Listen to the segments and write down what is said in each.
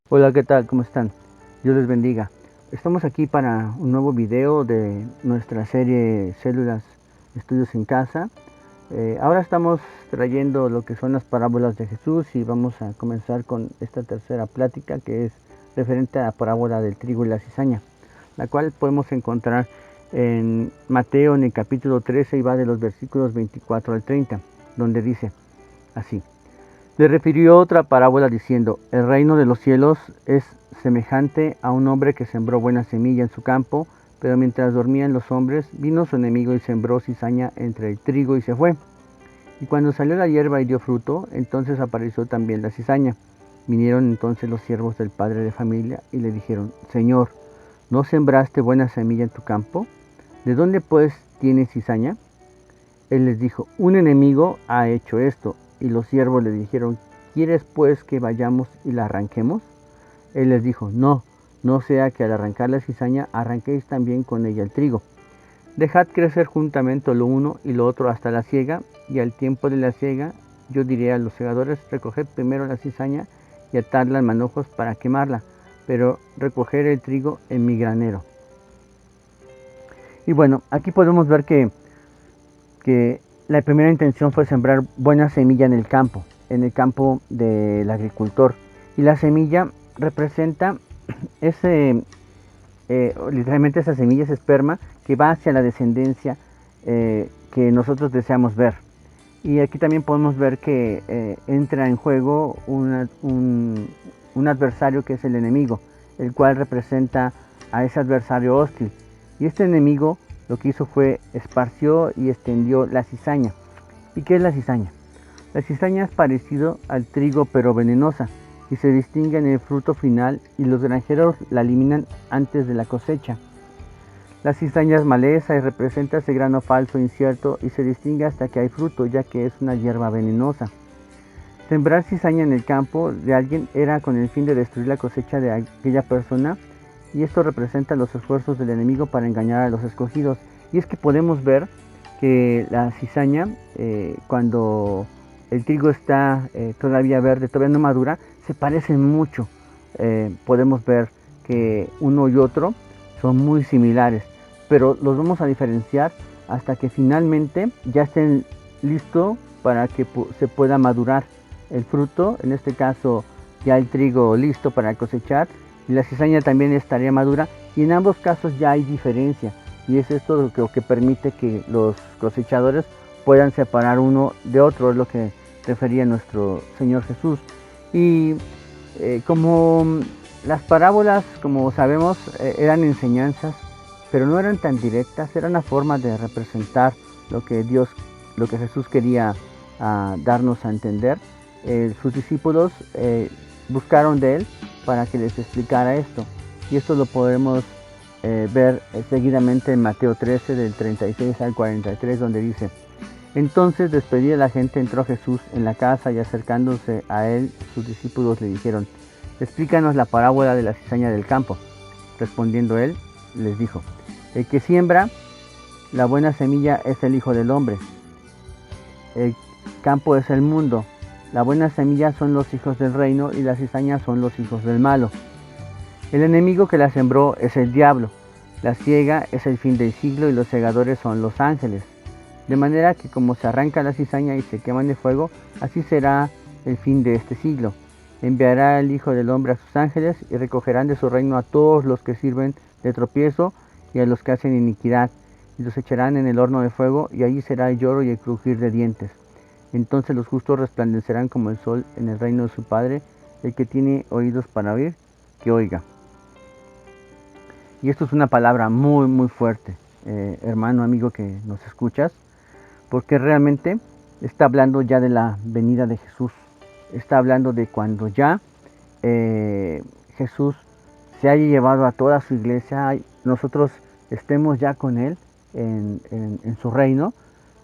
Hola, ¿qué tal? ¿Cómo están? Dios les bendiga. Estamos aquí para un nuevo video de nuestra serie Células Estudios en Casa. Ahora estamos trayendo lo que son las parábolas de Jesús y vamos a comenzar con esta tercera plática que es referente a la parábola del trigo y la cizaña, la cual podemos encontrar en Mateo en el capítulo 13 y va de los versículos 24 al 30, donde dice así. Le refirió otra parábola diciendo, el reino de los cielos es semejante a un hombre que sembró buena semilla en su campo, pero mientras dormían los hombres, vino su enemigo y sembró cizaña entre el trigo y se fue. Y cuando salió la hierba y dio fruto, entonces apareció también la cizaña. Vinieron entonces los siervos del padre de familia y le dijeron, Señor, ¿no sembraste buena semilla en tu campo? ¿De dónde pues tienes cizaña? Él les dijo, un enemigo ha hecho esto. Y los siervos le dijeron, ¿quieres pues que vayamos y la arranquemos? Él les dijo, no, no sea que al arrancar la cizaña arranquéis también con ella el trigo. Dejad crecer juntamente lo uno y lo otro hasta la siega, y al tiempo de la siega yo diré a los segadores, recoged primero la cizaña y atadla en manojos para quemarla, pero recoger el trigo en mi granero. Y bueno, aquí podemos ver que la primera intención fue sembrar buena semilla en el campo del agricultor. Y la semilla representa ese, literalmente esa semilla, ese esperma que va hacia la descendencia que nosotros deseamos ver. Y aquí también podemos ver que entra en juego un adversario que es el enemigo, el cual representa a ese adversario hostil. Y este enemigo lo que hizo fue esparció y extendió la cizaña. ¿Y qué es la cizaña? La cizaña es parecido al trigo pero venenosa y se distingue en el fruto final y los granjeros la eliminan antes de la cosecha. La cizaña es maleza y representa ese grano falso, incierto, y se distingue hasta que hay fruto, ya que es una hierba venenosa. Sembrar cizaña en el campo de alguien era con el fin de destruir la cosecha de aquella persona, y esto representa los esfuerzos del enemigo para engañar a los escogidos. Y es que podemos ver que la cizaña, cuando el trigo está todavía verde, todavía no madura, se parecen mucho. Podemos ver que uno y otro son muy similares, pero los vamos a diferenciar hasta que finalmente ya estén listos para que se pueda madurar el fruto, en este caso ya el trigo listo para cosechar, y la cizaña también estaría madura, y en ambos casos ya hay diferencia, y es esto lo que permite que los cosechadores puedan separar uno de otro, es lo que refería nuestro Señor Jesús. Y como las parábolas, como sabemos, eran enseñanzas, pero no eran tan directas, era una forma de representar lo que Dios, lo que Jesús quería darnos a entender. Sus discípulos buscaron de él para que les explicara esto. Y esto lo podemos ver seguidamente en Mateo 13, del 36 al 43, donde dice, entonces despedida la gente entró Jesús en la casa y acercándose a él sus discípulos le dijeron, explícanos la parábola de la cizaña del campo. Respondiendo él, les dijo, el que siembra la buena semilla es el Hijo del Hombre. El campo es el mundo. La buena semilla son los hijos del reino y las cizañas son los hijos del malo. El enemigo que la sembró es el diablo. La siega es el fin del siglo y los segadores son los ángeles. De manera que como se arranca la cizaña y se queman de fuego, así será el fin de este siglo. Enviará el Hijo del Hombre a sus ángeles y recogerán de su reino a todos los que sirven de tropiezo y a los que hacen iniquidad, y los echarán en el horno de fuego, y allí será el lloro y el crujir de dientes. Entonces los justos resplandecerán como el sol en el reino de su Padre. El que tiene oídos para oír, que oiga. Y esto es una palabra muy, muy fuerte, hermano, amigo que nos escuchas, porque realmente está hablando ya de la venida de Jesús. Está hablando de cuando ya Jesús se haya llevado a toda su iglesia, nosotros estemos ya con Él en su reino.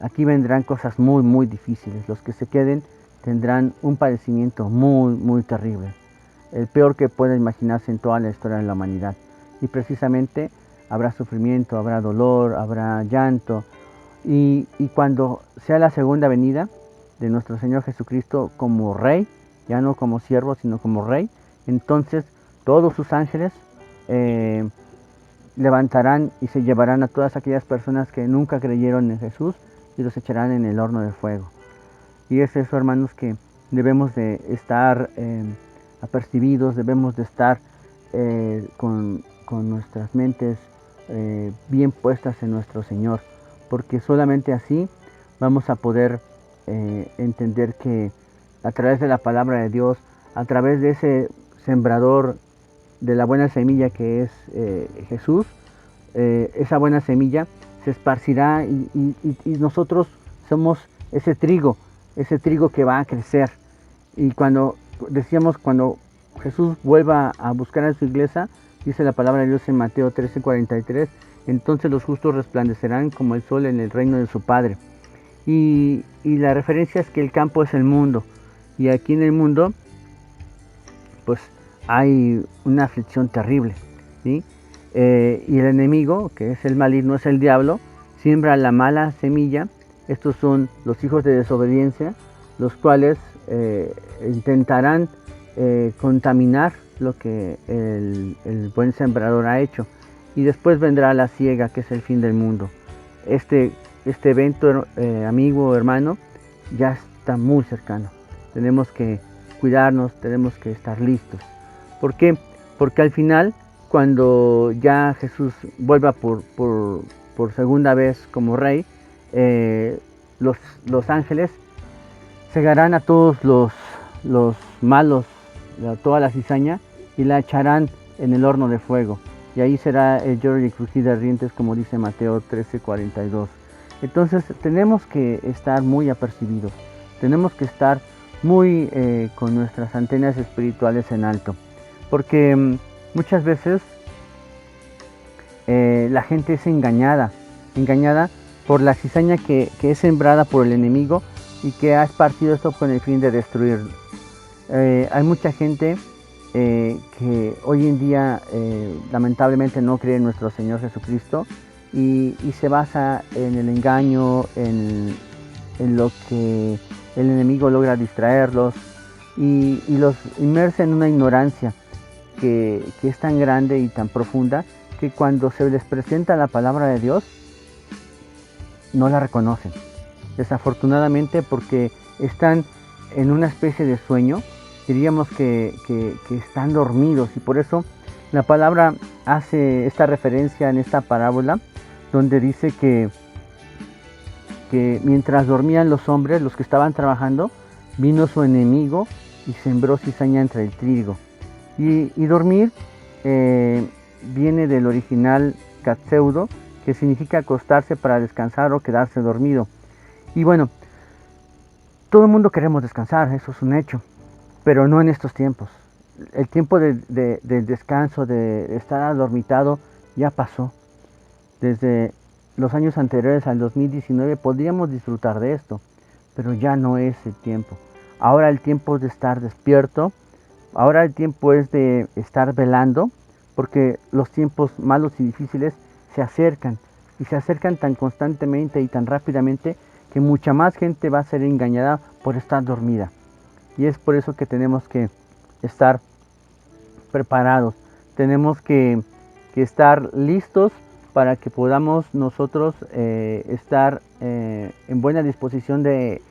Aquí vendrán cosas muy, muy difíciles. Los que se queden tendrán un padecimiento muy, muy terrible. El peor que pueda imaginarse en toda la historia de la humanidad. Y precisamente habrá sufrimiento, habrá dolor, habrá llanto. Y cuando sea la segunda venida de nuestro Señor Jesucristo como Rey, ya no como siervo, sino como Rey, entonces todos sus ángeles levantarán y se llevarán a todas aquellas personas que nunca creyeron en Jesús y los echarán en el horno de fuego. Y es eso, hermanos, que debemos de estar apercibidos, debemos de estar con nuestras mentes bien puestas en nuestro Señor, porque solamente así vamos a poder entender que a través de la palabra de Dios, a través de ese sembrador de la buena semilla que es Jesús, esa buena semilla se esparcirá y nosotros somos ese trigo que va a crecer. Y cuando Jesús vuelva a buscar a su iglesia, dice la palabra de Dios en Mateo 13:43, entonces los justos resplandecerán como el sol en el reino de su Padre. Y la referencia es que el campo es el mundo, y aquí en el mundo pues hay una aflicción terrible, ¿sí? Y el enemigo, que es el maligno, es el diablo, siembra la mala semilla. Estos son los hijos de desobediencia, los cuales intentarán contaminar lo que el buen sembrador ha hecho. Y después vendrá la siega, que es el fin del mundo. Este evento, amigo, hermano, ya está muy cercano. Tenemos que cuidarnos, tenemos que estar listos. ¿Por qué? Porque al final, cuando ya Jesús vuelva por segunda vez como rey, los ángeles cegarán a todos los malos, a toda la cizaña, y la echarán en el horno de fuego. Y ahí será el lloro y crujir de dientes, como dice Mateo 13:42. Entonces tenemos que estar muy apercibidos, tenemos que estar muy con nuestras antenas espirituales en alto, porque muchas veces la gente es engañada por la cizaña que es sembrada por el enemigo y que ha esparcido esto con el fin de destruirlo. Hay mucha gente que hoy en día lamentablemente no cree en nuestro Señor Jesucristo y se basa en el engaño, en lo que el enemigo logra distraerlos y los inmersa en una ignorancia que es tan grande y tan profunda que cuando se les presenta la palabra de Dios no la reconocen, desafortunadamente, porque están en una especie de sueño. Diríamos que están dormidos, y por eso la palabra hace esta referencia en esta parábola donde dice que mientras dormían los hombres, los que estaban trabajando, vino su enemigo y sembró cizaña entre el trigo. Y dormir viene del original katseudo, que significa acostarse para descansar o quedarse dormido. Y bueno, todo el mundo queremos descansar, eso es un hecho, pero no en estos tiempos. El tiempo del descanso, de estar adormitado, ya pasó. Desde los años anteriores al 2019 podríamos disfrutar de esto, pero ya no es el tiempo. Ahora el tiempo es de estar despierto, ahora el tiempo es de estar velando, porque los tiempos malos y difíciles se acercan, y se acercan tan constantemente y tan rápidamente que mucha más gente va a ser engañada por estar dormida. Y es por eso que tenemos que estar preparados, tenemos que estar listos para que podamos nosotros estar en buena disposición de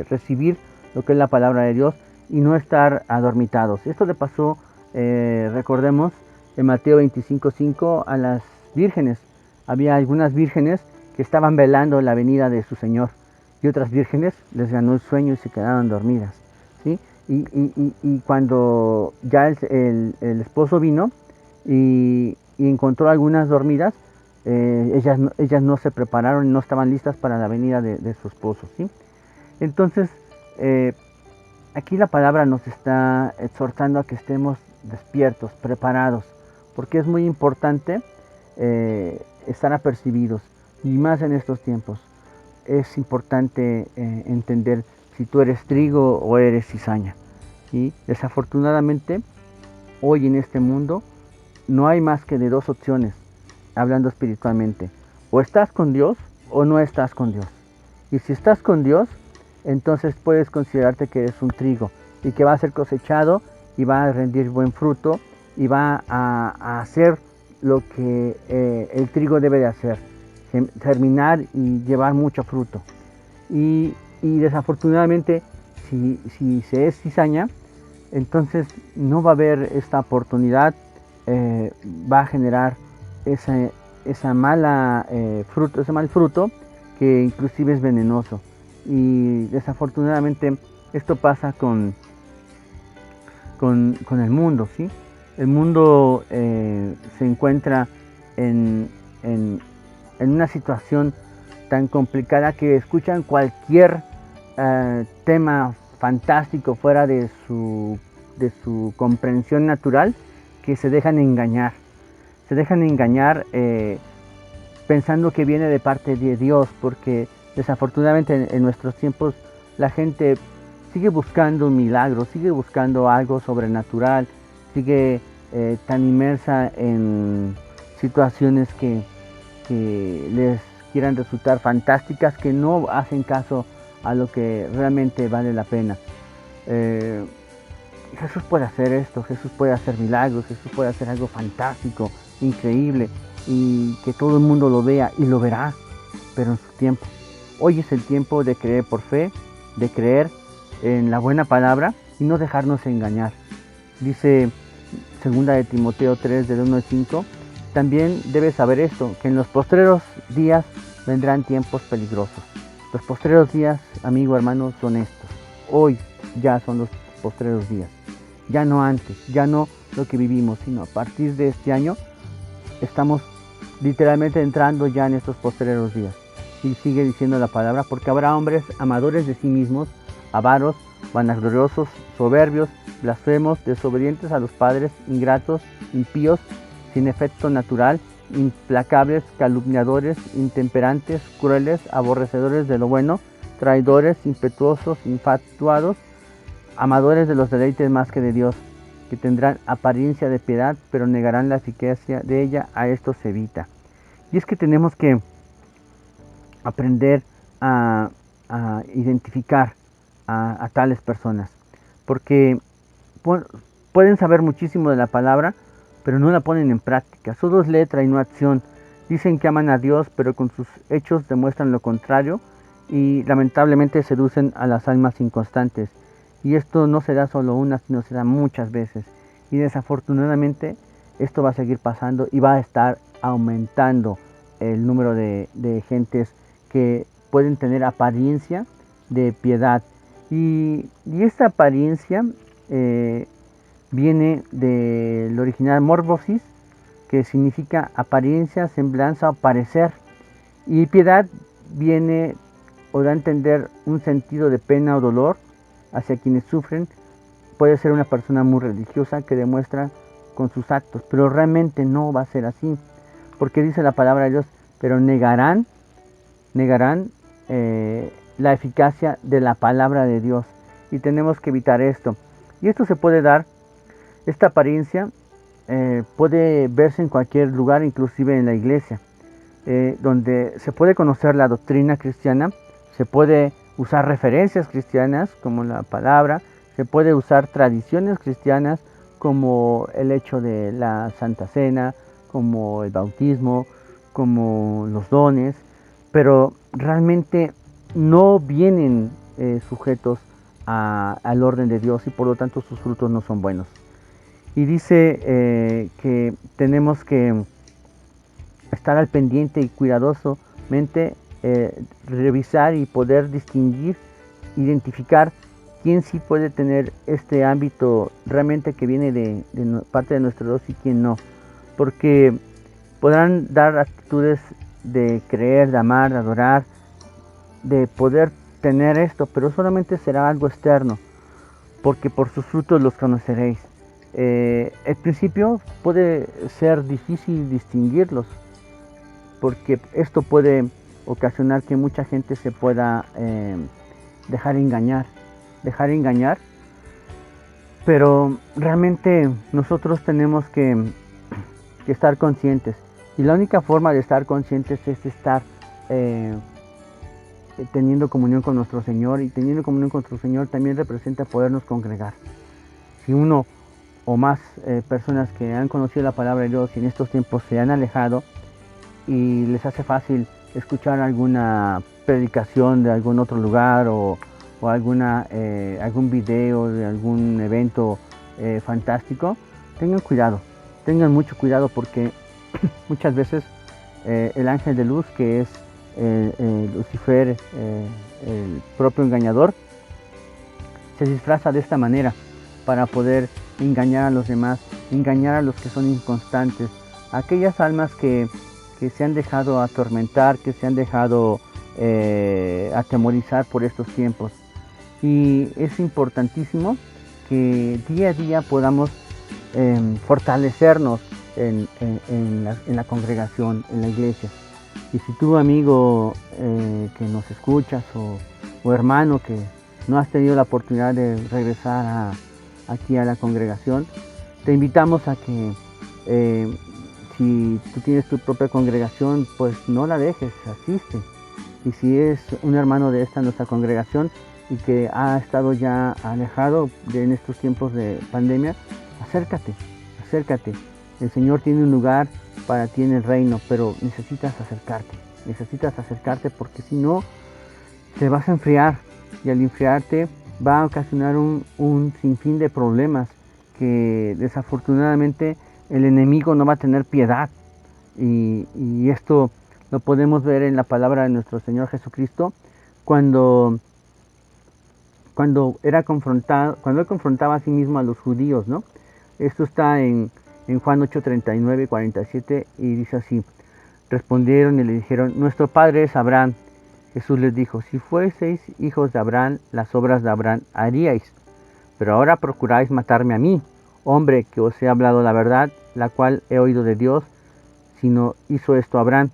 recibir lo que es la palabra de Dios y no estar adormitados. Esto le pasó, recordemos, en Mateo 25:5 a las vírgenes. Había algunas vírgenes que estaban velando la venida de su Señor, y otras vírgenes les ganó el sueño y se quedaron dormidas, ¿sí? Y cuando ya el esposo vino y encontró algunas dormidas, ellas no se prepararon y no estaban listas para la venida de su esposo, ¿sí? Entonces, aquí la palabra nos está exhortando a que estemos despiertos, preparados, porque es muy importante estar apercibidos, y más en estos tiempos. Es importante entender si tú eres trigo o eres cizaña. Y desafortunadamente, hoy en este mundo no hay más que de dos opciones, hablando espiritualmente: o estás con Dios o no estás con Dios. Y si estás con Dios, entonces puedes considerarte que eres un trigo y que va a ser cosechado y va a rendir buen fruto y va a hacer lo que el trigo debe de hacer, germinar y llevar mucho fruto. Y desafortunadamente, si se es cizaña, entonces no va a haber esta oportunidad, va a generar ese mal fruto que inclusive es venenoso. Y desafortunadamente esto pasa con el mundo, ¿sí? El mundo se encuentra en, en, en una situación tan complicada que escuchan cualquier tema fantástico fuera de su comprensión natural, que se dejan engañar. Se dejan engañar pensando que viene de parte de Dios, porque desafortunadamente en nuestros tiempos la gente sigue buscando un milagro, sigue buscando algo sobrenatural, sigue tan inmersa en situaciones que les quieran resultar fantásticas, que no hacen caso a lo que realmente vale la pena. Jesús puede hacer esto, Jesús puede hacer milagros, Jesús puede hacer algo fantástico, increíble, y que todo el mundo lo vea y lo verá, pero en su tiempo. Hoy es el tiempo de creer por fe, de creer en la buena palabra y no dejarnos engañar. Dice 2 de Timoteo 3, del 1 al 5, también debes saber esto, que en los postreros días vendrán tiempos peligrosos. Los postreros días, amigo, hermano, son estos. Hoy ya son los postreros días. Ya no antes, ya no lo que vivimos, sino a partir de este año estamos literalmente entrando ya en estos postreros días. Y sigue diciendo la palabra, porque habrá hombres amadores de sí mismos, avaros, vanagloriosos, soberbios, blasfemos, desobedientes a los padres, ingratos, impíos, sin efecto natural, implacables, calumniadores, intemperantes, crueles, aborrecedores de lo bueno, traidores, impetuosos, infatuados, amadores de los deleites más que de Dios, que tendrán apariencia de piedad, pero negarán la eficacia de ella. A esto se evita. Y es que tenemos que aprender a identificar a tales personas, porque pueden saber muchísimo de la palabra, pero no la ponen en práctica. Solo es letra y no acción. Dicen que aman a Dios, pero con sus hechos demuestran lo contrario y lamentablemente seducen a las almas inconstantes. Y esto no será solo una, sino será muchas veces. Y desafortunadamente esto va a seguir pasando y va a estar aumentando el número de gentes que pueden tener apariencia de piedad. Y esta apariencia viene del original morbosis, que significa apariencia, semblanza o parecer. Y piedad viene o da a entender un sentido de pena o dolor hacia quienes sufren. Puede ser una persona muy religiosa que demuestra con sus actos, pero realmente no va a ser así, porque dice la palabra de Dios, pero negarán la eficacia de la palabra de Dios, y tenemos que evitar esto. Y esto se puede dar, esta apariencia puede verse en cualquier lugar, inclusive en la iglesia, donde se puede conocer la doctrina cristiana, se puede usar referencias cristianas como la palabra, se puede usar tradiciones cristianas como el hecho de la Santa Cena, como el bautismo, como los dones, pero realmente no vienen sujetos al orden de Dios, y por lo tanto sus frutos no son buenos. Y dice que tenemos que estar al pendiente y cuidadosamente revisar y poder distinguir, identificar quién sí puede tener este ámbito realmente que viene de parte de nuestro Dios y quién no, porque podrán dar actitudes de creer, de amar, de adorar, de poder tener esto, pero solamente será algo externo, porque por sus frutos los conoceréis. Al principio puede ser difícil distinguirlos, porque esto puede ocasionar que mucha gente se pueda dejar engañar, pero realmente nosotros tenemos que estar conscientes, y la única forma de estar conscientes es estar teniendo comunión con nuestro Señor, y teniendo comunión con nuestro Señor también representa podernos congregar. Si uno o más personas que han conocido la palabra de Dios y en estos tiempos se han alejado y les hace fácil escuchar alguna predicación de algún otro lugar o algún video de algún evento fantástico, tengan mucho cuidado porque muchas veces el ángel de luz, que es Lucifer, el propio engañador, se disfraza de esta manera para poder engañar a los demás, engañar a los que son inconstantes, aquellas almas que se han dejado atormentar, que se han dejado atemorizar por estos tiempos. Y es importantísimo que día a día podamos fortalecernos en la congregación, en la iglesia. Y si tú, amigo, que nos escuchas o hermano que no has tenido la oportunidad de regresar aquí a la congregación, te invitamos a que si tú tienes tu propia congregación, pues no la dejes, asiste. Y si es un hermano de nuestra congregación y que ha estado ya alejado en estos tiempos de pandemia, acércate. El Señor tiene un lugar para ti en el reino, pero necesitas acercarte porque si no, te vas a enfriar y al enfriarte va a ocasionar un sinfín de problemas que desafortunadamente el enemigo no va a tener piedad. Y esto lo podemos ver en la palabra de nuestro Señor Jesucristo cuando él confrontaba a sí mismo a los judíos, ¿no? Esto está en Juan 8, 39 y 47 y dice así: respondieron y le dijeron, nuestro padre es Abraham. Jesús les dijo, si fueseis hijos de Abraham, las obras de Abraham haríais, pero ahora procuráis matarme a mí, hombre que os he hablado la verdad, la cual he oído de Dios, sino hizo esto Abraham.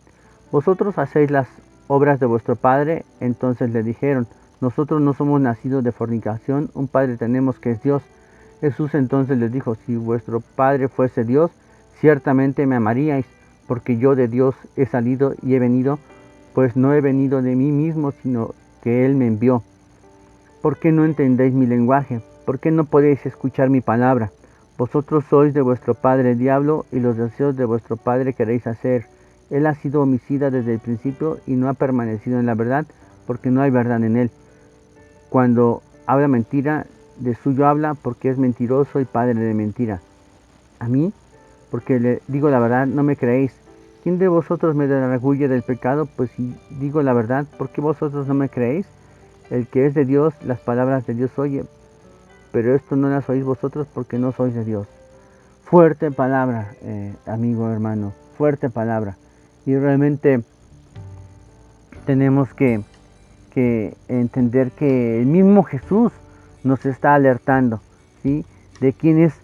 Vosotros hacéis las obras de vuestro padre. Entonces le dijeron, nosotros no somos nacidos de fornicación, un padre tenemos que es Dios. Jesús entonces les dijo, si vuestro padre fuese Dios, ciertamente me amaríais, porque yo de Dios he salido y he venido, pues no he venido de mí mismo, sino que Él me envió. ¿Por qué no entendéis mi lenguaje? ¿Por qué no podéis escuchar mi palabra? Vosotros sois de vuestro padre el diablo, y los deseos de vuestro padre queréis hacer. Él ha sido homicida desde el principio y no ha permanecido en la verdad, porque no hay verdad en él. Cuando habla mentira, de suyo habla, porque es mentiroso y padre de mentira. A mí, porque le digo la verdad, no me creéis. ¿Quién de vosotros me redarguye del pecado? Pues si digo la verdad, ¿por qué vosotros no me creéis? El que es de Dios, las palabras de Dios oye, pero esto no las oís vosotros porque no sois de Dios. Fuerte palabra, amigo, hermano, fuerte palabra. Y realmente tenemos que entender que el mismo Jesús nos está alertando, ¿sí?, de quienes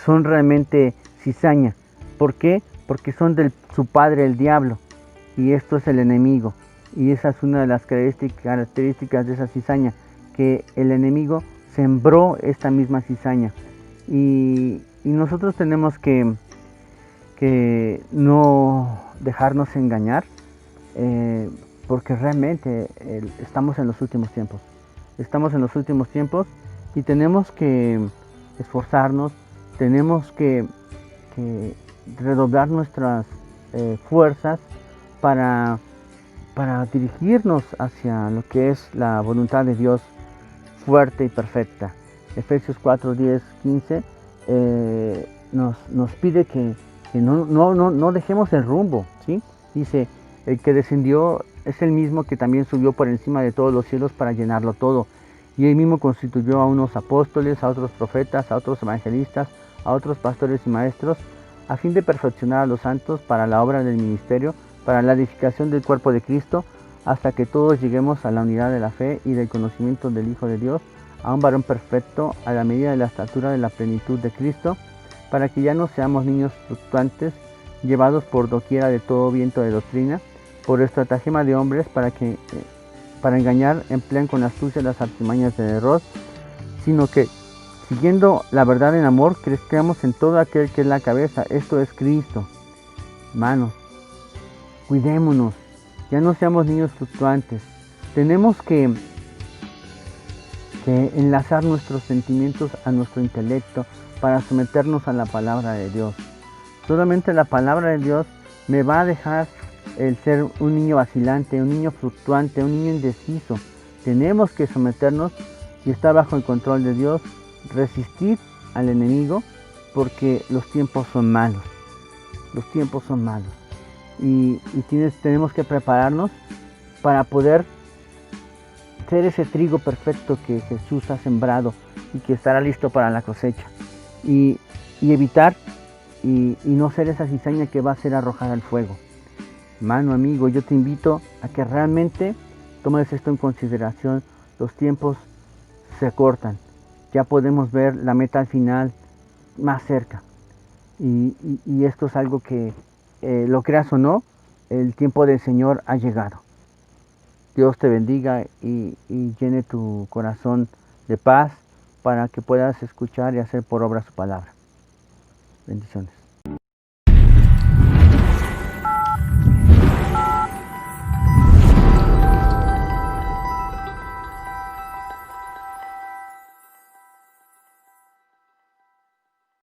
son realmente cizaña. ¿Por qué? Porque son de su padre el diablo, y esto es el enemigo. Y esa es una de las características de esa cizaña, que el enemigo sembró esta misma cizaña. Y nosotros tenemos que no dejarnos engañar, porque realmente estamos en los últimos tiempos. Y tenemos que esforzarnos, tenemos que redoblar nuestras fuerzas para dirigirnos hacia lo que es la voluntad de Dios fuerte y perfecta. Efesios 4, 10, 15 nos pide que no dejemos el rumbo, ¿sí? Dice, el que descendió es el mismo que también subió por encima de todos los cielos para llenarlo todo. Y él mismo constituyó a unos apóstoles, a otros profetas, a otros evangelistas, a otros pastores y maestros, a fin de perfeccionar a los santos para la obra del ministerio, para la edificación del cuerpo de Cristo, hasta que todos lleguemos a la unidad de la fe y del conocimiento del Hijo de Dios, a un varón perfecto, a la medida de la estatura de la plenitud de Cristo, para que ya no seamos niños fluctuantes, llevados por doquiera de todo viento de doctrina, por estratagema de hombres para engañar, emplean con astucia las artimañas del error, sino que, siguiendo la verdad en amor, crezcamos en todo aquel que es la cabeza, esto es Cristo. Hermanos, cuidémonos, ya no seamos niños fluctuantes. Tenemos que de enlazar nuestros sentimientos a nuestro intelecto para someternos a la palabra de Dios. Solamente la palabra de Dios me va a dejar el ser un niño vacilante, un niño fluctuante, un niño indeciso. Tenemos que someternos y estar bajo el control de Dios, resistir al enemigo, porque los tiempos son malos. Los tiempos son malos. Y tenemos que prepararnos para poder ser ese trigo perfecto que Jesús ha sembrado y que estará listo para la cosecha. Y evitar y no ser esa cizaña que va a ser arrojada al fuego. Hermano, amigo, yo te invito a que realmente tomes esto en consideración. Los tiempos se cortan. Ya podemos ver la meta al final más cerca. Y esto es algo que, lo creas o no, el tiempo del Señor ha llegado. Dios te bendiga y llene tu corazón de paz para que puedas escuchar y hacer por obra su palabra. Bendiciones.